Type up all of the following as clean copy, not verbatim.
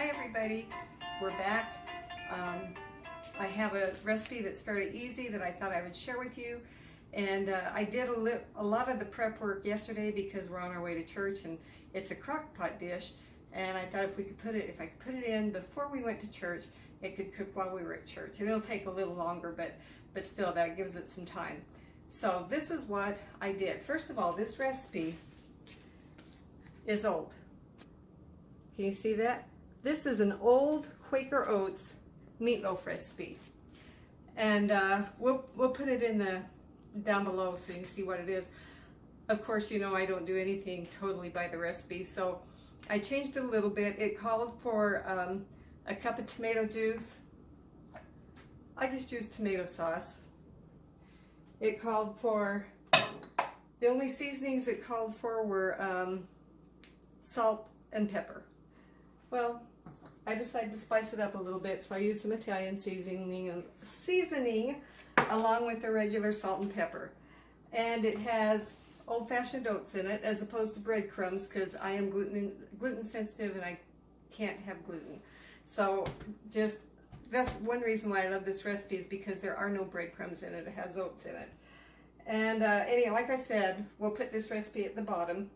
Hi everybody, we're back. I have a recipe that's fairly easy that I thought I would share with you. And I did a lot of the prep work yesterday because we're on our way to church and it's a crock pot dish. And I thought if I could put it in before we went to church, it could cook while we were at church. And it'll take a little longer, but still that gives it some time. So this is what I did. First of all, this recipe is old. Can you see that? This is an old Quaker Oats meatloaf recipe. And we'll put it in the down below so you can see what it is. Of course, you know I don't do anything totally by the recipe, so I changed it a little bit. It called for a cup of tomato juice. I just used tomato sauce. It called for, the only seasonings it called for were salt and pepper. Well, I decided to spice it up a little bit, so I used some Italian seasoning along with the regular salt and pepper. And it has old-fashioned oats in it as opposed to breadcrumbs because I am gluten sensitive and I can't have gluten. So that's one reason why I love this recipe, is because there are no breadcrumbs in it. It has oats in it. And anyway, like I said, we'll put this recipe at the bottom.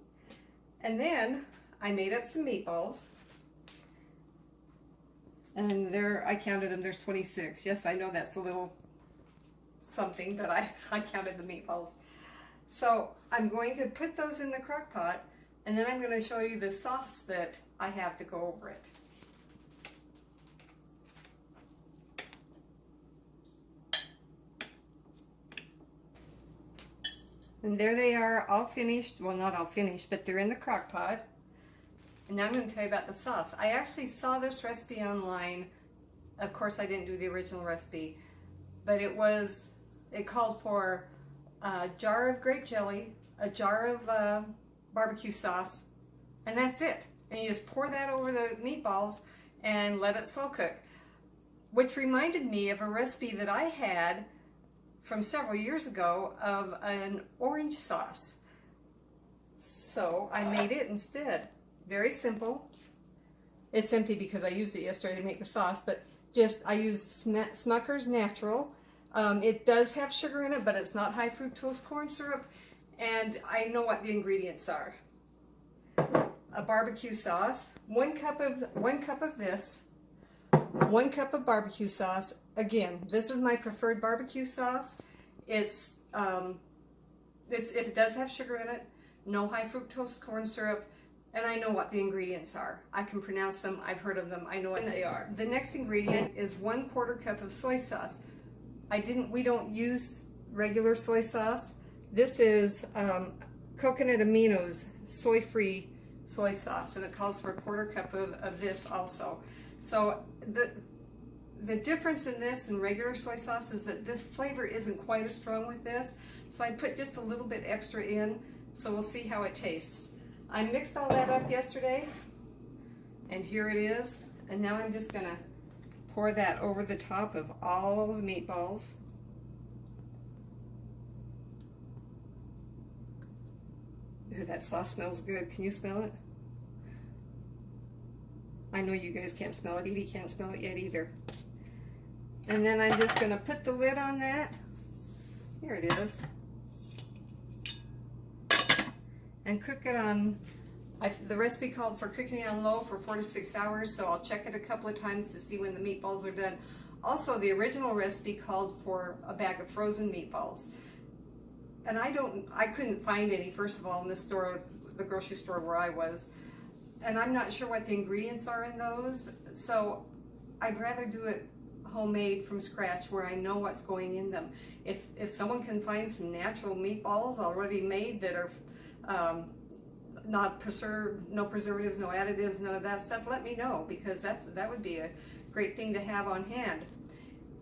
And then I made up some meatballs. And there, I counted them, there's 26. Yes, I know that's a little something, but I counted the meatballs. So I'm going to put those in the crock pot, and then I'm going to show you the sauce that I have to go over it. And there they are, all finished. Well, not all finished, but they're in the crock pot. And now I'm going to tell you about the sauce. I actually saw this recipe online. Of course, I didn't do the original recipe, but it called for a jar of grape jelly, a jar of barbecue sauce, and that's it. And you just pour that over the meatballs and let it slow cook. Which reminded me of a recipe that I had from several years ago of an orange sauce. So I made it instead. Very simple. It's empty because I used it yesterday to make the sauce, but I used Smucker's Natural. It does have sugar in it, but it's not high fructose corn syrup, and I know what the ingredients are. A barbecue sauce, one cup of this, 1 cup of barbecue sauce. Again, this is my preferred barbecue sauce. It does have sugar in it, no high fructose corn syrup, and I know what the ingredients are. I can pronounce them, I've heard of them, I know what they are. The next ingredient is 1/4 cup of soy sauce. We don't use regular soy sauce. This is Coconut Amino's soy-free soy sauce, and it calls for 1/4 cup of this also. So the difference in this and regular soy sauce is that the flavor isn't quite as strong with this, so I put just a little bit extra in, so we'll see how it tastes. I mixed all that up yesterday, and here it is. And now I'm just gonna pour that over the top of all the meatballs. Ooh, that sauce smells good. Can you smell it? I know you guys can't smell it. Edie can't smell it yet either. And then I'm just gonna put the lid on that. Here it is. And cook it on, the recipe called for cooking it on low for 4 to 6 hours, so I'll check it a couple of times to see when the meatballs are done. Also, the original recipe called for a bag of frozen meatballs. And I couldn't find any, first of all, in the store, the grocery store where I was. And I'm not sure what the ingredients are in those, so I'd rather do it homemade from scratch where I know what's going in them. If someone can find some natural meatballs already made that are not preserved, no preservatives, no additives, none of that stuff, let me know, because that would be a great thing to have on hand.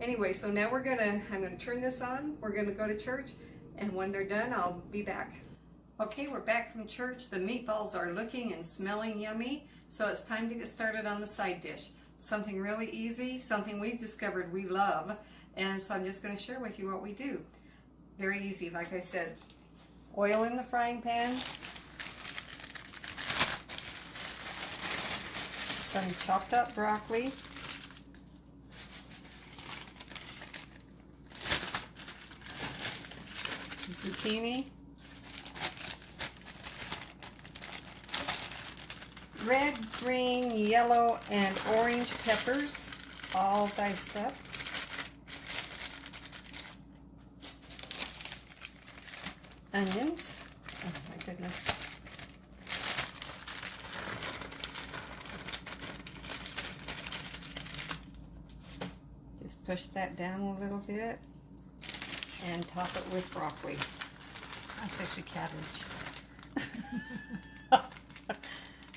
Anyway, so now I'm gonna turn this on, we're gonna go to church, and when they're done, I'll be back. Okay, we're back from church. The meatballs are looking and smelling yummy, so it's time to get started on the side dish. Something really easy, something we've discovered we love, and so I'm just gonna share with you what we do. Very easy, like I said. Oil in the frying pan, some chopped up broccoli, zucchini, red, green, yellow, and orange peppers, all diced up. Onions. Oh my goodness. Just push that down a little bit and top it with broccoli. That's actually cabbage.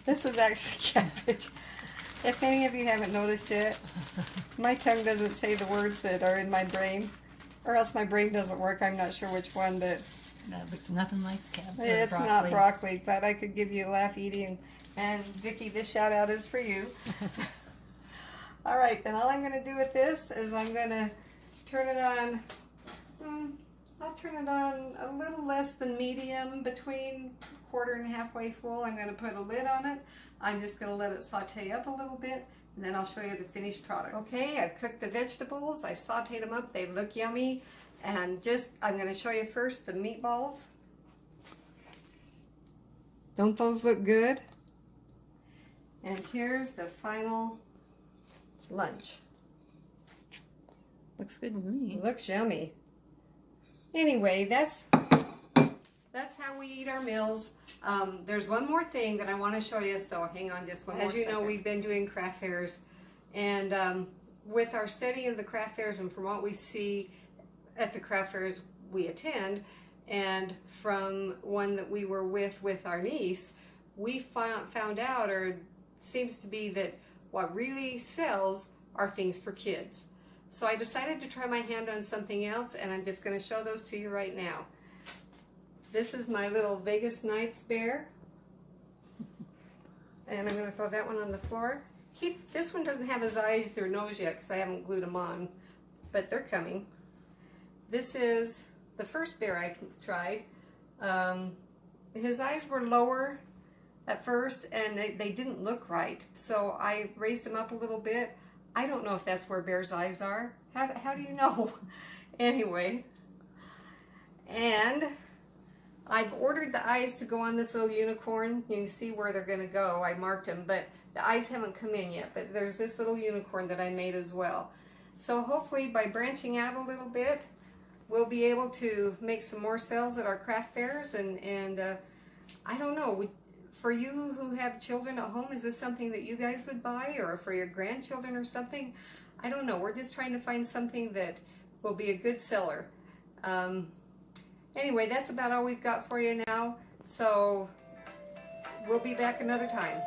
This is actually cabbage. If any of you haven't noticed yet, my tongue doesn't say the words that are in my brain, or else my brain doesn't work. I'm not sure which one, but That looks nothing like cabbage. it's not broccoli. Glad I could give you a laugh eating. And Vicki, this shout out is for you. All right, then all I'm going to do with this is I'm going to turn it on. I'll turn it on a little less than medium, between quarter and halfway full. I'm going to put a lid on it. I'm just going to let it saute up a little bit, and then I'll show you the finished product. Okay, I've cooked the vegetables. I sauteed them up. They look yummy. And I'm going to show you first the meatballs. Don't those look good? And here's the final lunch. Looks good to me. Looks yummy. Anyway, that's how we eat our meals. There's one more thing that I want to show you, so hang on just one more second. As you know, we've been doing craft fairs, and with our study of the craft fairs and from what we see at the craft fairs we attend, and from one that we were with our niece, we found out, or it seems to be, that what really sells are things for kids. So I decided to try my hand on something else, and I'm just going to show those to you right now. This is my little Vegas Nights bear, and I'm going to throw that one on the floor. This one doesn't have his eyes or nose yet because I haven't glued them on, but they're coming. This is the first bear I tried. His eyes were lower at first, and they didn't look right, so I raised them up a little bit. I don't know if that's where bears' eyes are. How do you know? Anyway, and I've ordered the eyes to go on this little unicorn. You can see where they're going to go. I marked them, but the eyes haven't come in yet. But there's this little unicorn that I made as well. So hopefully by branching out a little bit, we'll be able to make some more sales at our craft fairs. And I don't know, for you who have children at home, is this something that you guys would buy, or for your grandchildren or something? I don't know. We're just trying to find something that will be a good seller. Anyway, that's about all we've got for you now. So we'll be back another time.